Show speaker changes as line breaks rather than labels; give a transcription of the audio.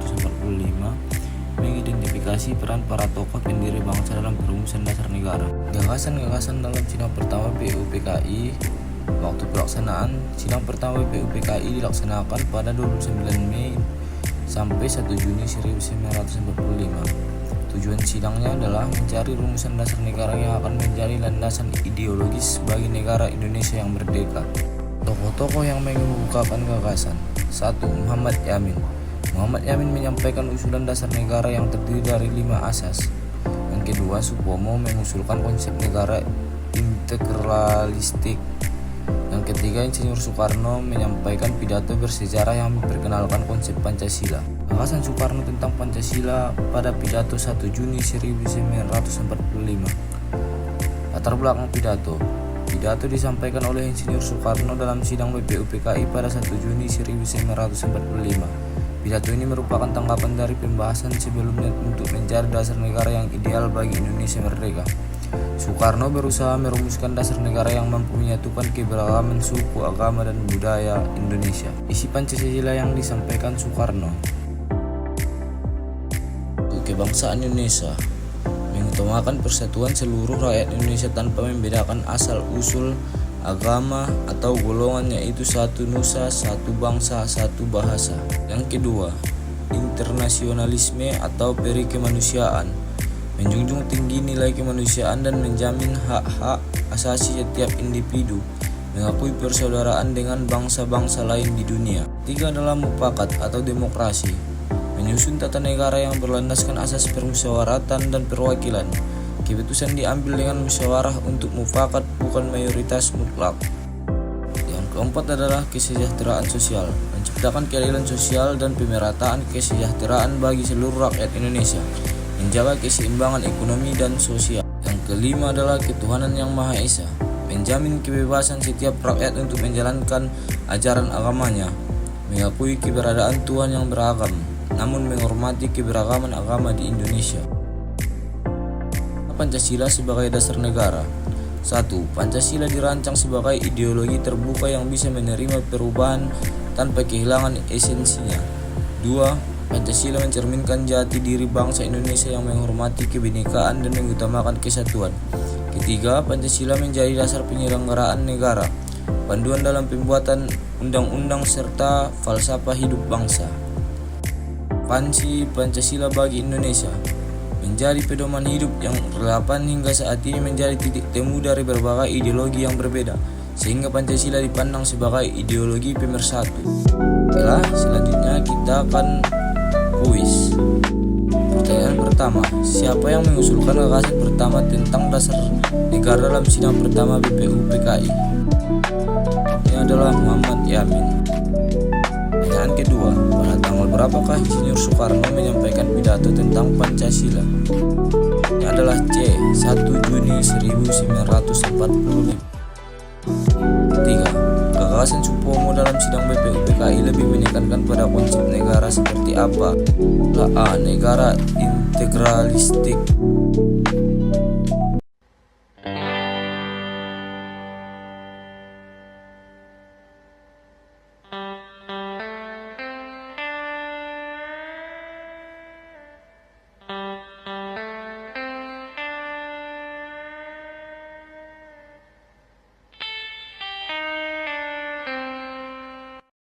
1945 mengidentifikasi peran para tokoh pendiri bangsa dalam perumusan dasar negara. Gagasan-gagasan dalam sidang pertama BUPKI. Waktu pelaksanaan sidang pertama BUPKI dilaksanakan pada 29 Mei sampai 1 Juni 1945. Tujuan sidangnya adalah mencari rumusan dasar negara yang akan menjadi landasan ideologis bagi negara Indonesia yang merdeka. Tokoh-tokoh yang mengemukakan gagasan. 1. Muhammad Yamin. Muhammad Yamin menyampaikan usulan dasar negara yang terdiri dari 5 asas. Yang kedua, Supomo mengusulkan konsep negara integralistik. Yang ketiga, Insinyur Soekarno menyampaikan pidato bersejarah yang memperkenalkan konsep Pancasila. Gagasan Soekarno tentang Pancasila pada pidato 1 Juni 1945. Latar belakang pidato. Pidato disampaikan oleh Insinyur Soekarno dalam sidang BUPKI pada 1 Juni 1945. Pidato ini merupakan tanggapan dari pembahasan sebelumnya untuk mencari dasar negara yang ideal bagi Indonesia merdeka. Soekarno berusaha merumuskan dasar negara yang mampu menyatukan keberagaman suku, agama, dan budaya Indonesia. Isi Pancasila yang disampaikan Soekarno. Kebangsaan Indonesia mengutamakan persatuan seluruh rakyat Indonesia tanpa membedakan asal-usul, agama, atau golongan, yaitu satu nusa, satu bangsa, satu bahasa. Yang kedua, internasionalisme atau peri kemanusiaan, menjunjung tinggi nilai kemanusiaan dan menjamin hak-hak asasi setiap individu, mengakui persaudaraan dengan bangsa-bangsa lain di dunia. Tiga adalah mufakat atau demokrasi, menyusun tata negara yang berlandaskan asas permusyawaratan dan perwakilan. Keputusan diambil dengan musyawarah untuk mufakat, bukan mayoritas mutlak. Yang keempat adalah kesejahteraan sosial, menciptakan keadilan sosial dan pemerataan kesejahteraan bagi seluruh rakyat Indonesia, menjaga keseimbangan ekonomi dan sosial. Yang kelima adalah ketuhanan yang Maha Esa, menjamin kebebasan setiap rakyat untuk menjalankan ajaran agamanya, mengakui keberadaan Tuhan yang beragam, namun menghormati keberagaman agama di Indonesia. Pancasila sebagai dasar negara. 1. Pancasila dirancang sebagai ideologi terbuka yang bisa menerima perubahan tanpa kehilangan esensinya. 2. Pancasila mencerminkan jati diri bangsa Indonesia yang menghormati kebinekaan dan mengutamakan kesatuan. Ketiga, Pancasila menjadi dasar penyelenggaraan negara, panduan dalam pembuatan undang-undang serta falsafah hidup bangsa. Pansi Pancasila bagi Indonesia menjadi pedoman hidup yang relevan hingga saat ini, menjadi titik temu dari berbagai ideologi yang berbeda, sehingga Pancasila dipandang sebagai ideologi pemersatu. Selanjutnya kita akan kuis. Pertanyaan pertama, siapa yang mengusulkan gagasan pertama tentang dasar negara dalam sidang pertama BUPKI? Ini adalah Muhammad Yamin. Pertanyaan kedua, pada tanggal berapakah Insinyur Soekarno menyampaikan pidato tentang Pancasila? Ini adalah C. 1 Juni 1945. 3. Gagasan Supomo dalam sidang BUPKI lebih menekankan pada konsep negara seperti apa? A. Negara integralistik.